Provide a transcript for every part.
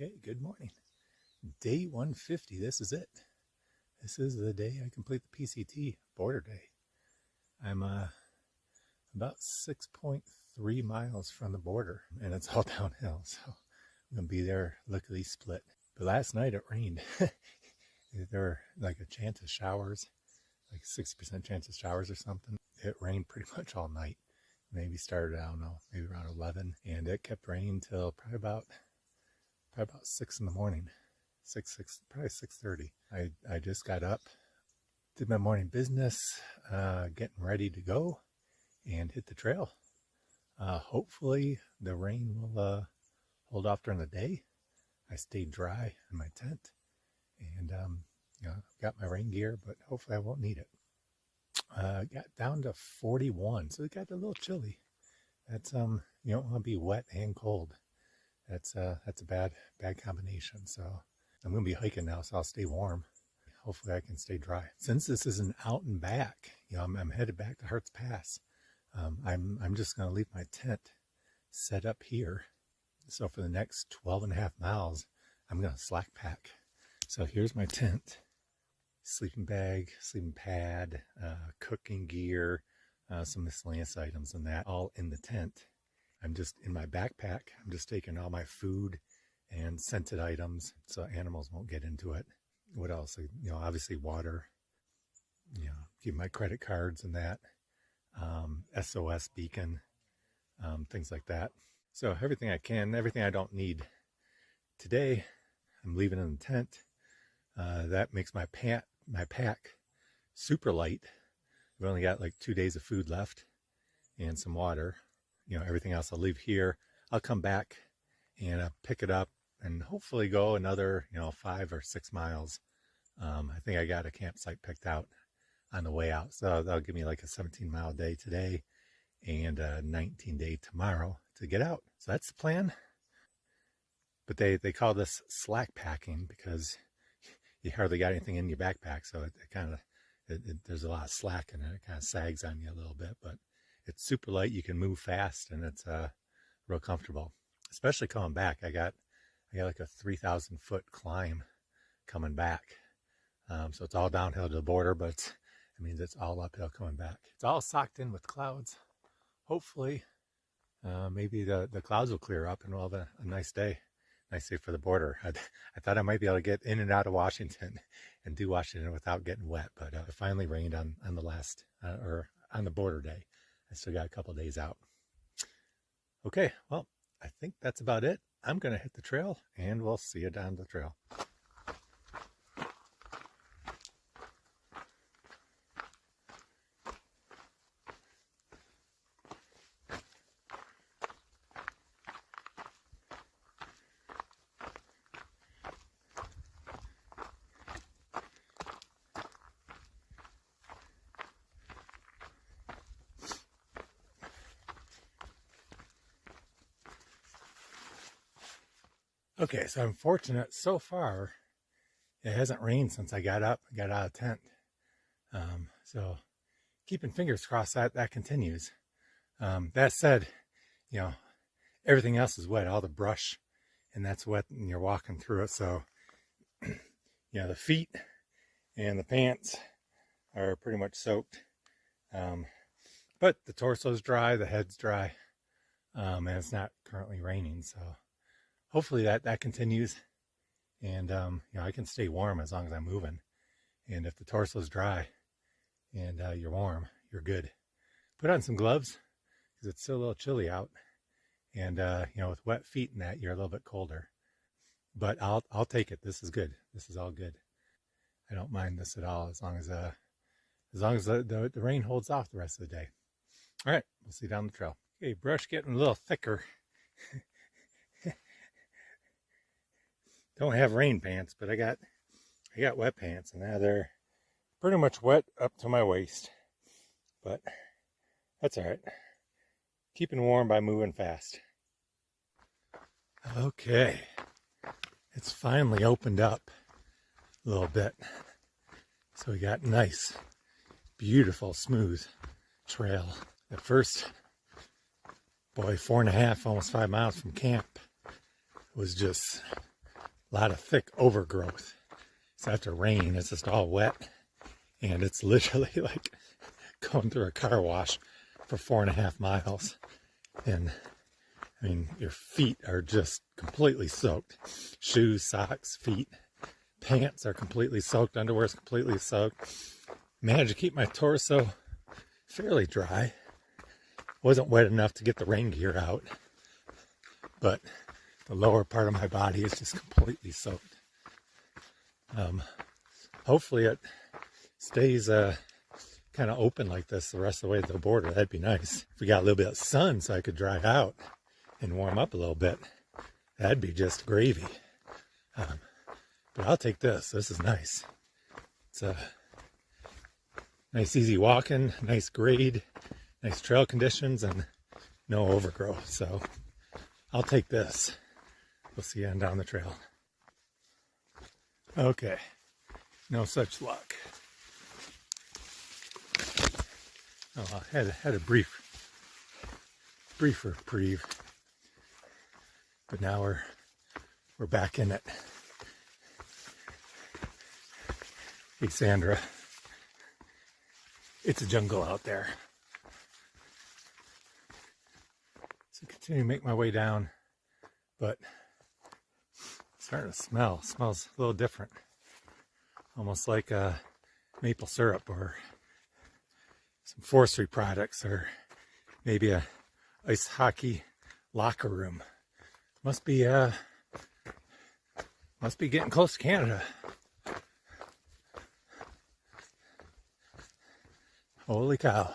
Okay, good morning. Day 150, this is it. This is the day I complete the PCT border day. I'm about 6.3 miles from the border, and it's all downhill, so I'm going to be there lickety split. But last night it rained. There were like a chance of showers, like 60% chance of showers or something. It rained pretty much all night. Maybe started, I don't know, maybe around 11, and it kept raining till probably about 6 in the morning. Probably 6:30. I just got up, did my morning business, getting ready to go and hit the trail. Hopefully the rain will hold off during the day. I stayed dry in my tent, and I've got my rain gear, but hopefully I won't need it. Got down to 41, so it got a little chilly. That's you don't want to be wet and cold. That's a bad combination. So I'm going to be hiking now, so I'll stay warm. Hopefully I can stay dry. Since this is an out and back, I'm headed back to Hart's Pass. I'm just going to leave my tent set up here. So for the next 12.5 miles, I'm going to slack pack. So here's my tent, sleeping bag, sleeping pad, cooking gear, some miscellaneous items and that all in the tent. I'm just in my backpack. I'm just taking all my food and scented items so animals won't get into it. What else? Obviously water, keep my credit cards and that, SOS beacon, things like that. So everything I can, everything I don't need. Today, I'm leaving in the tent. That makes my pack super light. I've only got like 2 days of food left and some water. Everything else I'll leave here. I'll come back and pick it up and hopefully go another, 5 or 6 miles. I think I got a campsite picked out on the way out. So that'll give me like a 17-mile day today and a 19-day tomorrow to get out. So that's the plan. But they call this slack packing because you hardly got anything in your backpack. So it kind of, there's a lot of slack in it. It kind of sags on you a little bit, but it's super light. You can move fast, and it's real comfortable. Especially coming back, I got like a 3,000-foot climb coming back. So it's all downhill to the border, but it means it's all uphill coming back. It's all socked in with clouds. Hopefully, maybe the clouds will clear up and we'll have a nice day. Nice day for the border. I thought I might be able to get in and out of Washington and do Washington without getting wet, but it finally rained on the last or on the border day. I still got a couple days out. Okay, well, I think that's about it. I'm going to hit the trail, and we'll see you down the trail. Okay, so I'm fortunate so far. It hasn't rained since I got up, got out of tent. So keeping fingers crossed that continues. That said, everything else is wet, all the brush, and that's wet, and you're walking through it. So, the feet and the pants are pretty much soaked. But the torso's dry, the head's dry, and it's not currently raining, so hopefully that continues, and I can stay warm as long as I'm moving. And if the torso's dry and you're warm, you're good. Put on some gloves because it's still a little chilly out, and with wet feet and that, you're a little bit colder. But I'll take it. This is good. This is all good. I don't mind this at all as long as the rain holds off the rest of the day. All right, we'll see you down the trail. Okay, brush getting a little thicker. Don't have rain pants, but I got wet pants, and now they're pretty much wet up to my waist. But that's all right. Keeping warm by moving fast. Okay, it's finally opened up a little bit. So we got nice, beautiful, smooth trail. At first, boy, 4.5, almost 5 miles from camp was just a lot of thick overgrowth. So after rain, it's just all wet. And it's literally like going through a car wash for 4.5 miles. And I mean, your feet are just completely soaked. Shoes, socks, feet, pants are completely soaked. Underwear is completely soaked. Managed to keep my torso fairly dry. Wasn't wet enough to get the rain gear out, but the lower part of my body is just completely soaked. Hopefully it stays kind of open like this the rest of the way to the border. That'd be nice. If we got a little bit of sun so I could dry out and warm up a little bit, that'd be just gravy. But I'll take this. This is nice. It's a nice easy walking, nice grade, nice trail conditions, and no overgrowth. So I'll take this. We'll see you on down the trail. Okay, no such luck. Oh, I had a brief reprieve, but now we're back in it. Hey Sandra, it's a jungle out there. So continue to make my way down, but it's starting to smell. It smells a little different, almost like maple syrup or some forestry products, or maybe a ice hockey locker room. Must be getting close to Canada. Holy cow.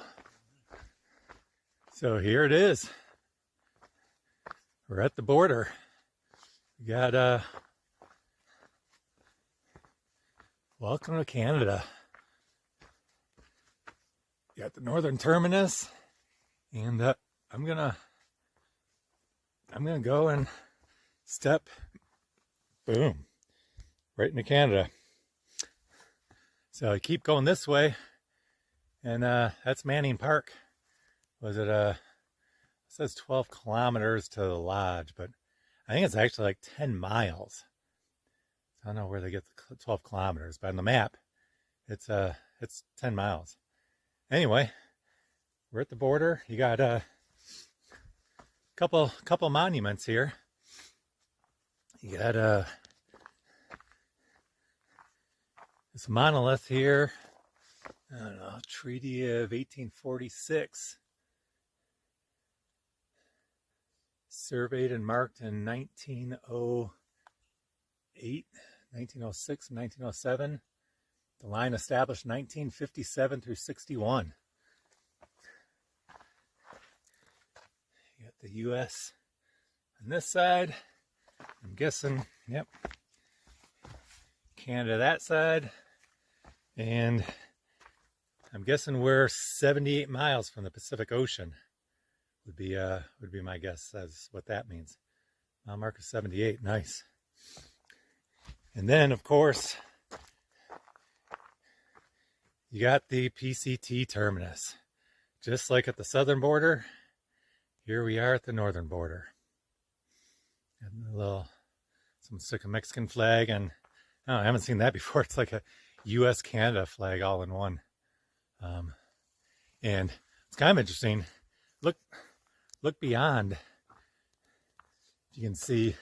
So here it is. We're at the border. We got welcome to Canada. You got the northern terminus, and I'm gonna go and step, boom, right into Canada. So I keep going this way, and that's Manning Park. Was it it says 12 kilometers to the lodge, but I think it's actually like 10 miles. I don't know where they get the 12 kilometers, but on the map, it's 10 miles. Anyway, we're at the border. You got a couple monuments here. You got this monolith here. I don't know, Treaty of 1846. Surveyed and marked in 1908, 1906, 1907. The line established 1957 through 61. You got the U.S. on this side. I'm guessing, yep. Canada that side. And I'm guessing we're 78 miles from the Pacific Ocean. Would be my guess as what that means. Mile marker 78, nice. And then, of course, you got the PCT terminus. Just like at the southern border, here we are at the northern border. And some stick a Mexican flag, and I haven't seen that before. It's like a U.S.-Canada flag all in one. And it's kind of interesting. Look beyond. You can see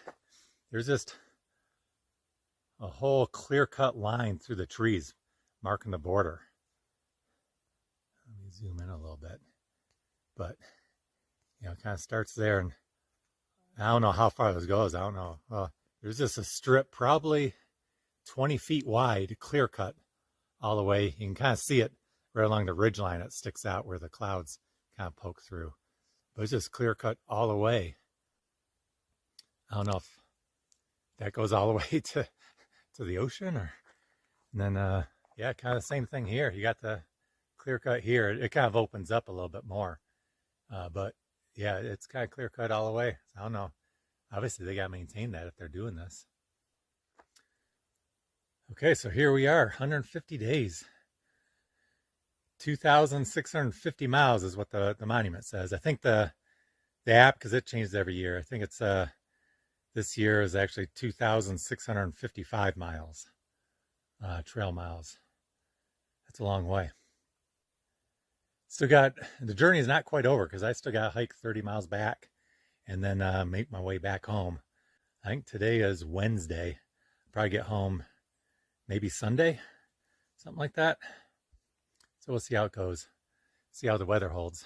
there's just a whole clear-cut line through the trees marking the border. Let me zoom in a little bit. But, it kind of starts there, and I don't know how far this goes. I don't know. There's just a strip probably 20 feet wide, clear-cut all the way. You can kind of see it right along the ridge line. It sticks out where the clouds kind of poke through. But it's just clear-cut all the way. I don't know if that goes all the way to the ocean, or, and then yeah, kind of the same thing here. You got the clear cut here. It kind of opens up a little bit more, but yeah, it's kind of clear cut all the way. So I don't know. Obviously, they got to maintain that if they're doing this. Okay, so here we are, 150 days. 2,650 miles is what the monument says. I think the app, because it changes every year, I think it's This year is actually 2,655 miles, trail miles. That's a long way. Still got, the journey is not quite over because I still got to hike 30 miles back and then make my way back home. I think today is Wednesday. Probably get home maybe Sunday, something like that. So we'll see how it goes, see how the weather holds.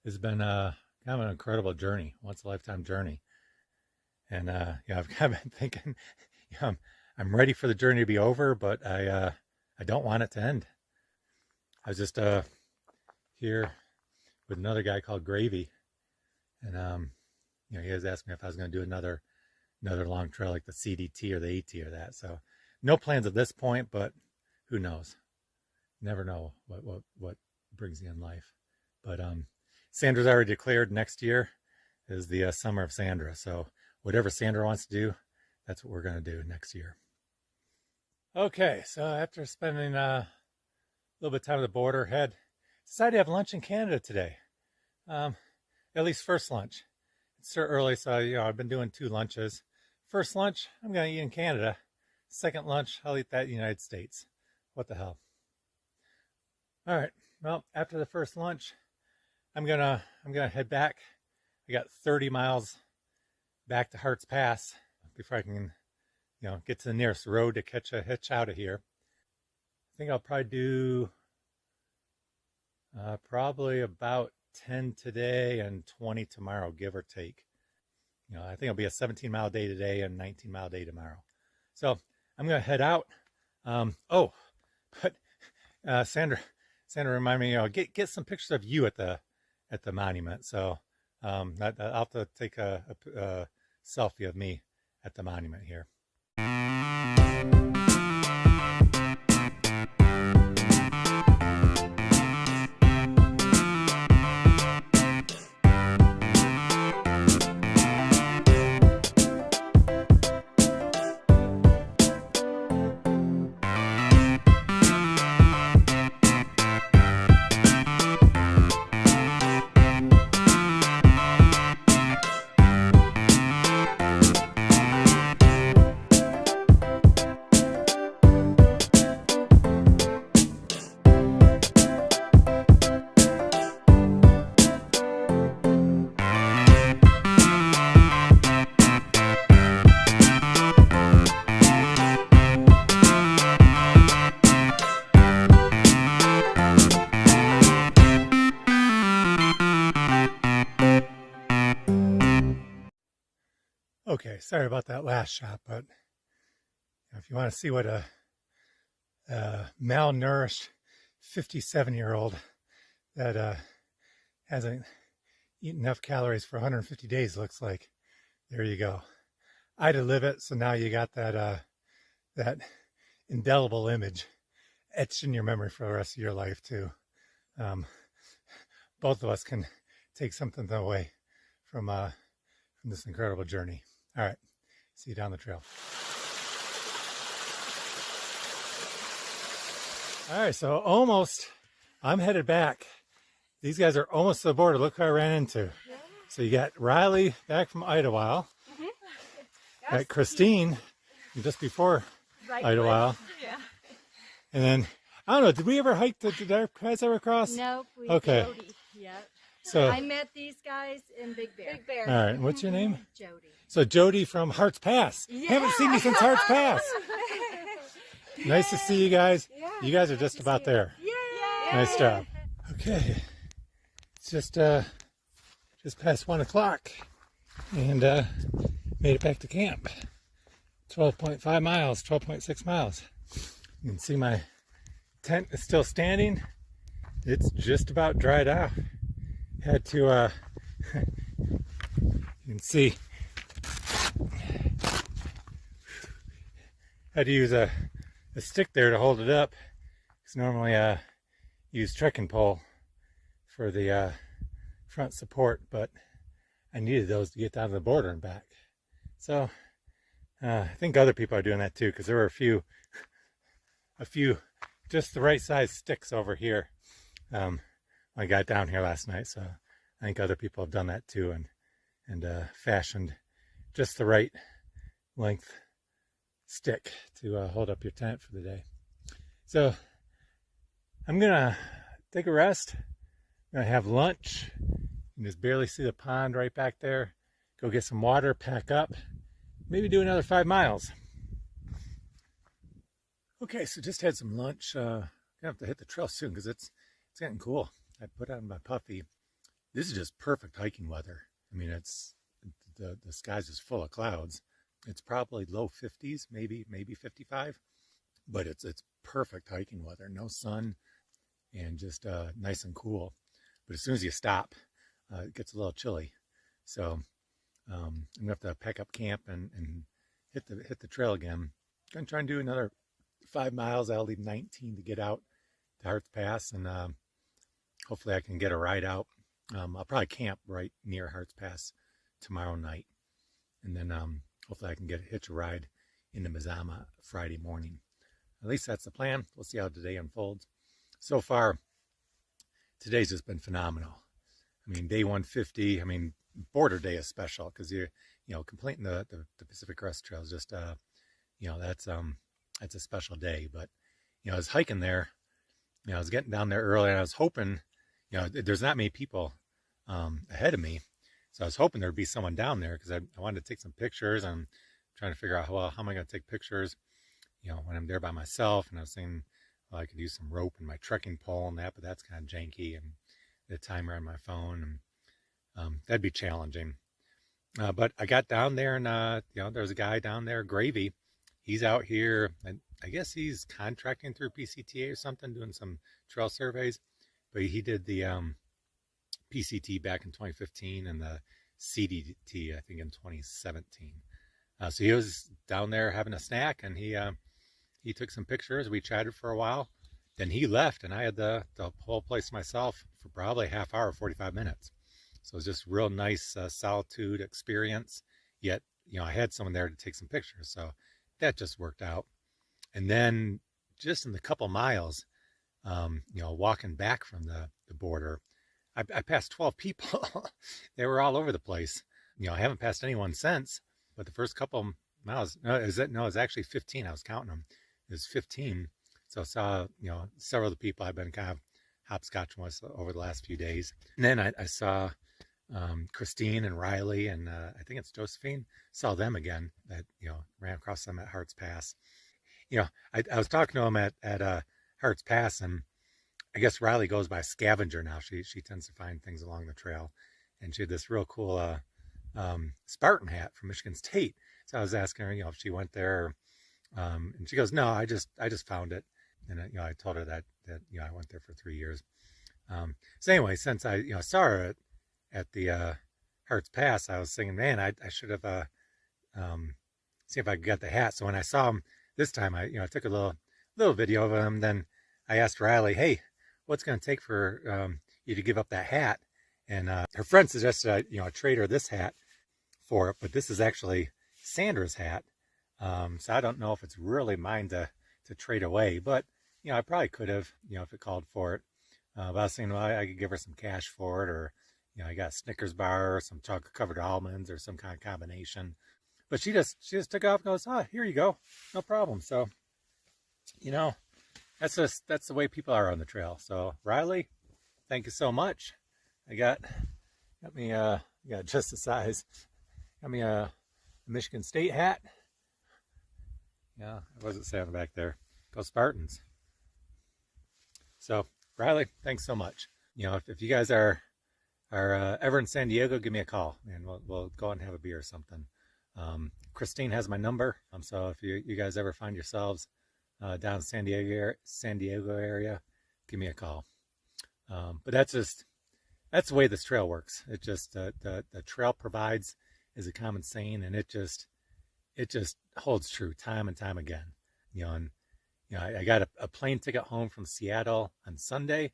It's been kind of an incredible journey, once a lifetime journey. And yeah, I've kind of been thinking, I'm ready for the journey to be over, but I don't want it to end. I was just here with another guy called Gravy, and he was asking me if I was going to do another long trail like the CDT or the AT or that. So no plans at this point, but who knows? Never know what brings you in life. But Sandra's already declared next year is the summer of Sandra. So whatever Sandra wants to do, that's what we're going to do next year. Okay, so after spending a little bit of time at the border, decided to have lunch in Canada today. At least first lunch. It's still early, so I've been doing 2 lunches. First lunch, I'm going to eat in Canada. Second lunch, I'll eat that in the United States. What the hell? All right. Well, after the first lunch, I'm gonna head back. I got 30 miles back to Harts Pass before I can, get to the nearest road to catch a hitch out of here. I think I'll probably do probably about 10 today and 20 tomorrow, give or take. I think it'll be a 17-mile day today and 19-mile day tomorrow. So I'm gonna head out. But Sandra reminded me, get some pictures of you at the monument. So I'll have to take a selfie of me at the monument here. Okay, sorry about that last shot, but if you want to see what a malnourished 57-year-old that hasn't eaten enough calories for 150 days looks like, there you go. I had to live it, so now you got that indelible image etched in your memory for the rest of your life too. Both of us can take something away from this incredible journey. All right, see you down the trail. All right, so I'm headed back. These guys are almost to the border. Look who I ran into. Yeah. So you got Riley back from Idlewild. Mm-hmm. Got Christine just before Idlewild. Yeah. And then, I don't know, did we ever hike, did our guys ever cross? Nope. Okay. Yep. So I met these guys in Big Bear. All right, what's your name? Jody. So Jody from Harts Pass. Yeah. Haven't seen you since Harts Pass. Nice to see you guys. Yeah, you guys are just about there. Yay. Nice job. Okay, it's just past 1 o'clock, and made it back to camp. 12.5 miles, 12.6 miles. You can see my tent is still standing. It's just about dried out. Had to, you can see, had to use a stick there to hold it up, because normally use trekking pole for the front support, but I needed those to get down to the border and back. So I think other people are doing that too, because there were a few just the right size sticks over here when I got down here last night. So I think other people have done that too, and fashioned just the right length stick to hold up your tent for the day. So I'm gonna take a rest. I'm gonna have lunch. You can just barely see the pond right back there. Go get some water, pack up, maybe do another 5 miles. Okay, so just had some lunch. Gonna have to hit the trail soon because it's getting cool. I put on my puffy. This is just perfect hiking weather. I mean, the sky's just full of clouds. It's probably low 50s, maybe 55, but it's perfect hiking weather. No sun and just nice and cool. But as soon as you stop, it gets a little chilly. So I'm gonna have to pack up camp and hit the trail again. Gonna try and do another 5 miles. I'll leave 19 to get out to Harts Pass, and hopefully I can get a ride out. I'll probably camp right near Harts Pass tomorrow night, and then hopefully I can hitch a ride into Mazama Friday morning. At least that's the plan. We'll see how today unfolds. So far, today's just been phenomenal. I mean, day 150. I mean, border day is special because you're completing the Pacific Crest Trail is just that's a special day. But I was hiking there. I was getting down there early, and I was hoping, there's not many people ahead of me. So I was hoping there'd be someone down there because I wanted to take some pictures. I'm trying to figure out, well, how am I going to take pictures, when I'm there by myself. And I was thinking, well, I could use some rope and my trekking pole and that, but that's kind of janky, and the timer on my phone, and that'd be challenging. But I got down there, and there was a guy down there, Gravy. He's out here, and I guess he's contracting through PCTA or something, doing some trail surveys. But he did the PCT back in 2015 and the CDT, I think, in 2017. So he was down there having a snack, and he took some pictures. We chatted for a while. Then he left, and I had the whole place to myself for probably a half hour, 45 minutes. So it was just real nice solitude experience. Yet, I had someone there to take some pictures. So that just worked out. And then just in the couple miles, walking back from the border, I passed 12 people. They were all over the place. I haven't passed anyone since, but the first couple miles, it's actually 15. I was counting them. It was 15. So I saw, several of the people I've been kind of hopscotching with over the last few days. And then I saw Christine and Riley, and I think it's Josephine. Saw them again. That ran across them at Harts Pass. I was talking to them at Harts Pass, and I guess Riley goes by scavenger now. She tends to find things along the trail, and she had this real cool Spartan hat from Michigan State. So I was asking her, if she went there, and she goes, "No, I just found it." And I told her that I went there for 3 years. So anyway, since I saw her at the Harts Pass, I was thinking, man, I should have see if I could get the hat. So when I saw him this time, I took a little video of him. Then I asked Riley, "Hey, what's going to take for you to give up that hat?" And her friend suggested I trade her this hat for it, but this is actually Sandra's hat. So I don't know if it's really mine to trade away, but I probably could have, if it called for it. But I was thinking, well, I could give her some cash for it, or I got a Snickers bar, or some chocolate covered almonds, or some kind of combination. But she just took off and goes, "Oh, here you go, no problem." So that's the way people are on the trail. So Riley, thank you so much. I got me just the size. Got me a Michigan State hat. Yeah, what was it saying back there? Go Spartans. So Riley, thanks so much. If you guys are ever in San Diego, give me a call, and we'll go out and have a beer or something. Christine has my number, so if you guys ever find yourselves down San Diego area, give me a call. But that's the way this trail works. It just the trail provides is a common saying, and it just holds true time and time again. I got a plane ticket home from Seattle on Sunday.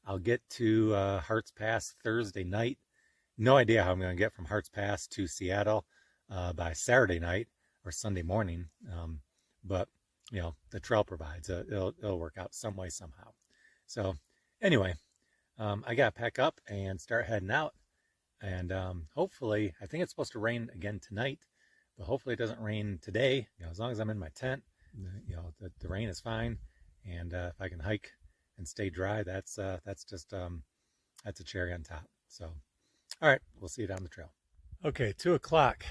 I'll get to Harts Pass Thursday night. No idea how I'm going to get from Harts Pass to Seattle by Saturday night or Sunday morning. But the trail provides it'll work out some way somehow. So anyway, I got to pack up and start heading out. And hopefully, I think it's supposed to rain again tonight, but hopefully it doesn't rain today. As long as I'm in my tent, the rain is fine. And if I can hike and stay dry, that's just that's a cherry on top. So, all right, we'll see you down the trail. Okay, 2 o'clock,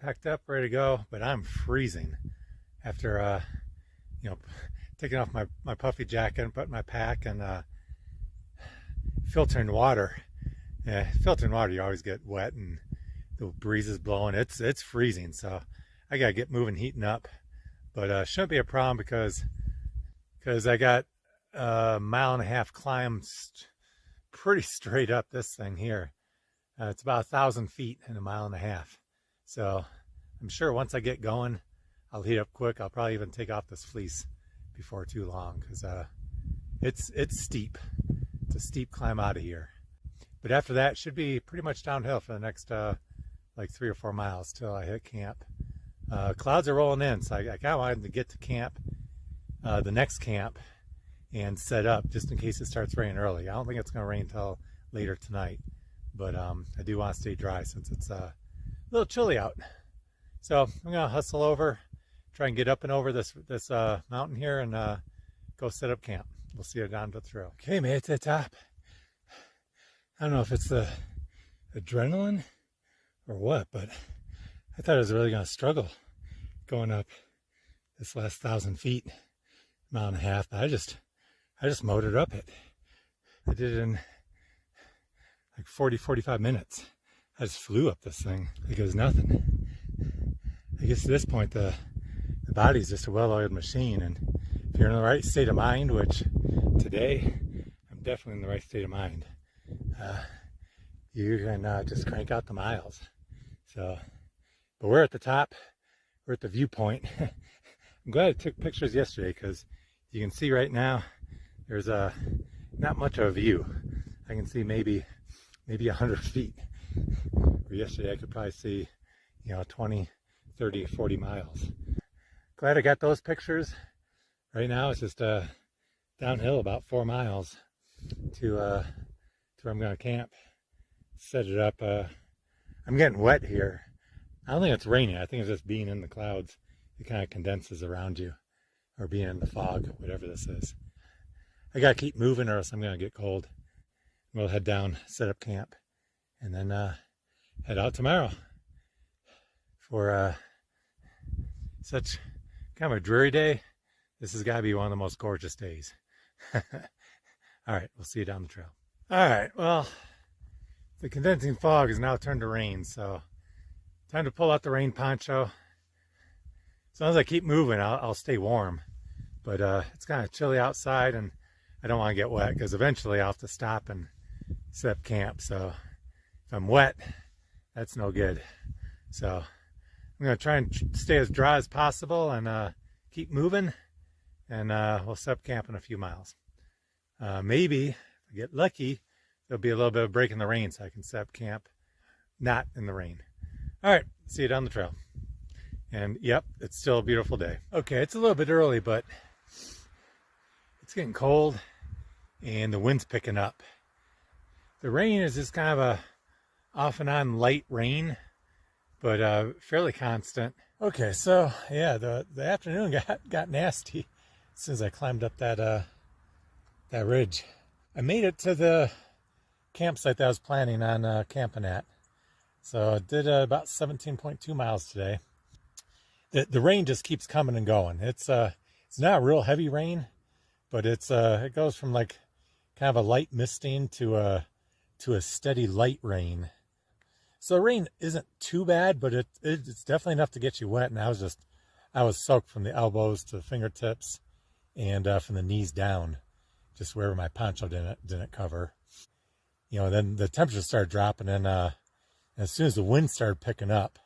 packed up, ready to go, but I'm freezing after taking off my puffy jacket and putting my pack and filtering water. Yeah, filtering water, you always get wet and the breeze is blowing. It's freezing, so I gotta get moving, heating up. But shouldn't be a problem because I got a 1.5 mile climb pretty straight up this thing here. It's about 1,000 feet in a 1.5 miles. So I'm sure once I get going, I'll heat up quick. I'll probably even take off this fleece before too long because it's steep. It's a steep climb out of here. But after that, it should be pretty much downhill for the next like 3 or 4 miles till I hit camp. Clouds are rolling in, so I kind of wanted to get to camp, the next camp, and set up just in case it starts raining early. I don't think it's going to rain until later tonight, but I do want to stay dry since it's a little chilly out. So I'm going to hustle over, try and get up and over this mountain here and go set up camp. We'll see you down the trail. Okay, made it to the top. I don't know if it's the adrenaline or what, but I thought I was really going to struggle going up this last 1,000 feet, 1.5 miles, but I just motored up it. I did it in like 45 minutes. I just flew up this thing like it was nothing. I guess at this point the body's just a well-oiled machine, and if you're in the right state of mind, which today I'm definitely in the right state of mind, you can just crank out the miles. So, but we're at the top, we're at the viewpoint. I'm glad I took pictures yesterday because you can see right now there's not much of a view. I can see maybe 100 feet. Where yesterday I could probably see 20, 30, 40 miles. Glad I got those pictures. Right now it's just downhill about 4 miles to where I'm going to camp, set it up. I'm getting wet here. I don't think it's raining. I think it's just being in the clouds. It kind of condenses around you, or being in the fog, whatever this is. I got to keep moving or else I'm going to get cold. We'll head down, set up camp, and then head out tomorrow for such kind of a dreary day. This has got to be one of the most gorgeous days. All right, we'll see you down the trail. All right, well, the condensing fog has now turned to rain, so time to pull out the rain poncho. As long as I keep moving, I'll stay warm. But it's kind of chilly outside, and I don't want to get wet because eventually I'll have to stop and set up camp. So if I'm wet, that's no good. So I'm going to try and stay as dry as possible and keep moving, and we'll set up camp in a few miles. Maybe, if I get lucky, there'll be a little bit of a break in the rain so I can set up camp not in the rain. All right, see you down the trail. And yep, it's still a beautiful day. Okay, it's a little bit early, but it's getting cold and the wind's picking up. The rain is just kind of a off and on light rain, but fairly constant. Okay, so yeah, the afternoon got nasty as soon as I climbed up that ridge. I made it to the campsite that I was planning on camping at. So I did about 17.2 miles today. The rain just keeps coming and going. It's not a real heavy rain, but it goes from like kind of a light misting to a steady light rain. So the rain isn't too bad, but it's definitely enough to get you wet. And I was soaked from the elbows to the fingertips, and from the knees down, just wherever my poncho didn't cover. Then the temperature started dropping, and as soon as the wind started picking up,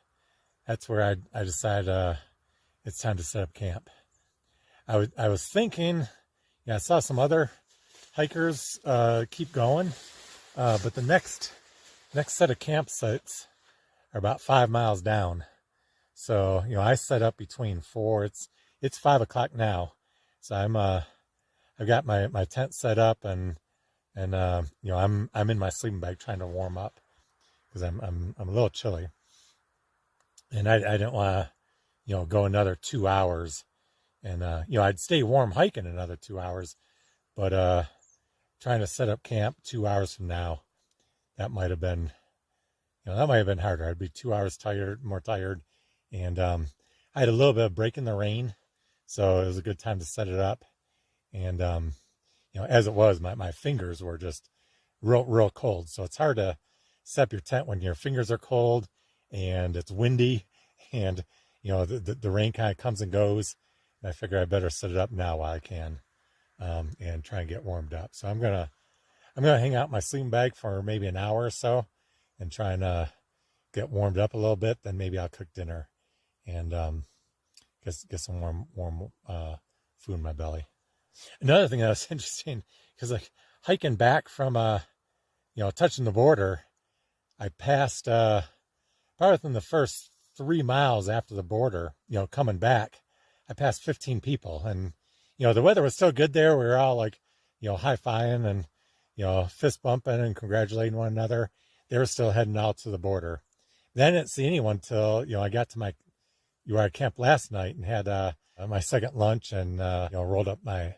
that's where I decided it's time to set up camp. I was thinking, I saw some other hikers keep going, but the next set of campsites are about 5 miles down. So I set up between 4. It's 5 o'clock now, so I've got my tent set up, and I'm in my sleeping bag trying to warm up. because I'm a little chilly, and I didn't want to go another 2 hours, and I'd stay warm hiking another 2 hours, but trying to set up camp 2 hours from now, that might have been harder. I'd be 2 hours more tired, and I had a little bit of break in the rain, so it was a good time to set it up. And as it was, my fingers were just real cold, so it's hard to set up your tent when your fingers are cold and it's windy, and the rain kind of comes and goes. And I figure I better set it up now while I can, and try and get warmed up. So I'm gonna hang out in my sleeping bag for maybe an hour or so, and try and get warmed up a little bit. Then maybe I'll cook dinner and get some warm food in my belly. Another thing that was interesting, because like hiking back from touching the border, I passed probably within the first 3 miles after the border, coming back, I passed 15 people, and the weather was still good there. We were all like high-fiving and fist bumping and congratulating one another. They were still heading out to the border. Then I didn't see anyone till I got to where I camped last night, and had my second lunch, and rolled up my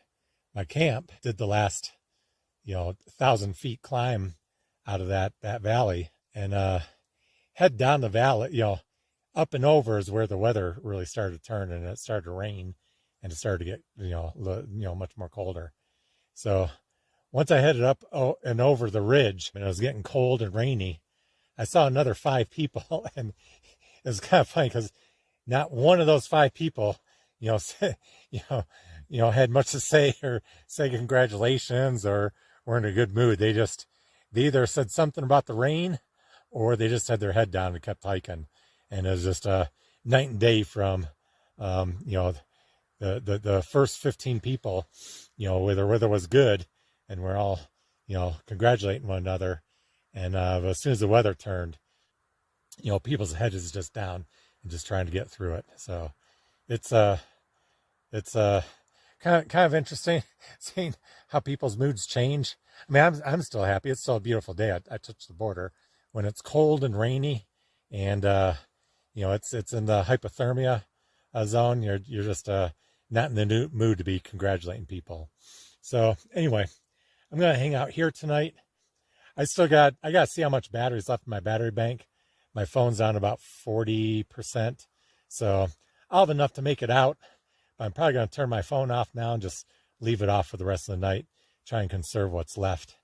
camp. Did the last 1,000 feet climb out of that valley, and head down the valley. Up and over is where the weather really started to turn, and it started to rain, and it started to get much more colder. So once I headed up and over the ridge, and it was getting cold and rainy, I saw another 5 people, and it was kind of funny because not one of those 5 people, had much to say or say congratulations or were in a good mood. They either said something about the rain, or they just had their head down and kept hiking. And it was just a night and day from, the first 15 people, where the weather was good, and we're all, congratulating one another. And as soon as the weather turned, people's heads is just down and just trying to get through it. So it's kind of interesting seeing how people's moods change. I mean, I'm still happy. It's still a beautiful day. I touched the border. When it's cold and rainy, and it's in the hypothermia zone, you're just not in the mood to be congratulating people. So anyway, I'm gonna hang out here tonight. I gotta see how much battery's left in my battery bank. My phone's on about 40%, so I'll have enough to make it out. But I'm probably gonna turn my phone off now and just leave it off for the rest of the night. Try and conserve what's left,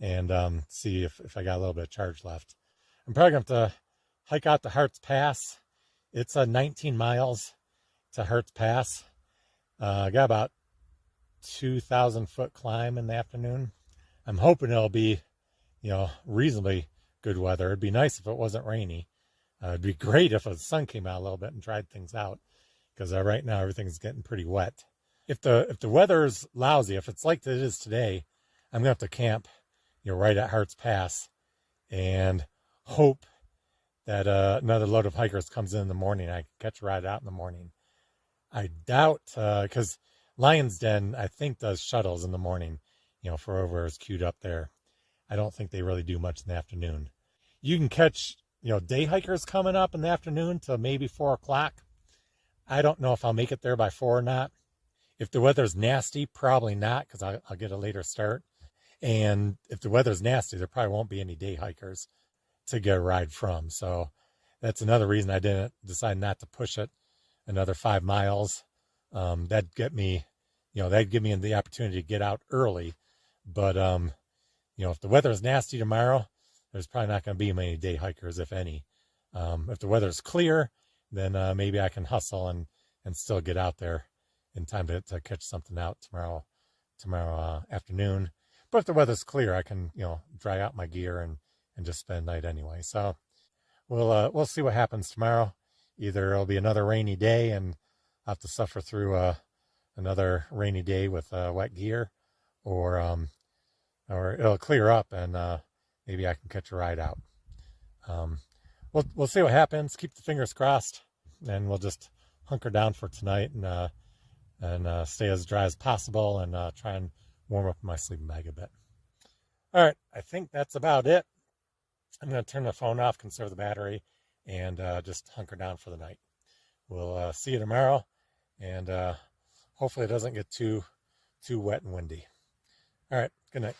and see if I got a little bit of charge left. I'm probably going to have to hike out to Hart's Pass. It's 19 miles to Hart's Pass. I got about 2,000 foot climb in the afternoon. I'm hoping it'll be, reasonably good weather. It'd be nice if it wasn't rainy. It'd be great if the sun came out a little bit and dried things out, because right now everything's getting pretty wet. If the weather's lousy, if it's like it is today, I'm gonna have to camp, right at Hart's Pass, and hope that another load of hikers comes in the morning. I can catch a ride out in the morning. I doubt, because Lion's Den, I think, does shuttles in the morning, for whoever is queued up there. I don't think they really do much in the afternoon. You can catch, day hikers coming up in the afternoon till maybe 4 o'clock. I don't know if I'll make it there by 4 or not. If the weather's nasty, probably not, because I'll get a later start. And if the weather's nasty, there probably won't be any day hikers to get a ride from. So that's another reason I didn't decide not to push it another 5 miles. That'd give me the opportunity to get out early. But, if the weather is nasty tomorrow, there's probably not going to be many day hikers, if any. If the weather's clear, then maybe I can hustle and still get out there in time to catch something out tomorrow afternoon. But if the weather's clear, I can, dry out my gear and just spend the night anyway. So we'll see what happens tomorrow. Either it'll be another rainy day and I'll have to suffer through another rainy day with wet gear, or it'll clear up and maybe I can catch a ride out. We'll see what happens. Keep the fingers crossed, and we'll just hunker down for tonight and stay as dry as possible, and try and warm up my sleeping bag a bit. All right, I think that's about it. I'm going to turn the phone off, conserve the battery, and just hunker down for the night. We'll see you tomorrow, and hopefully it doesn't get too wet and windy. All right, good night.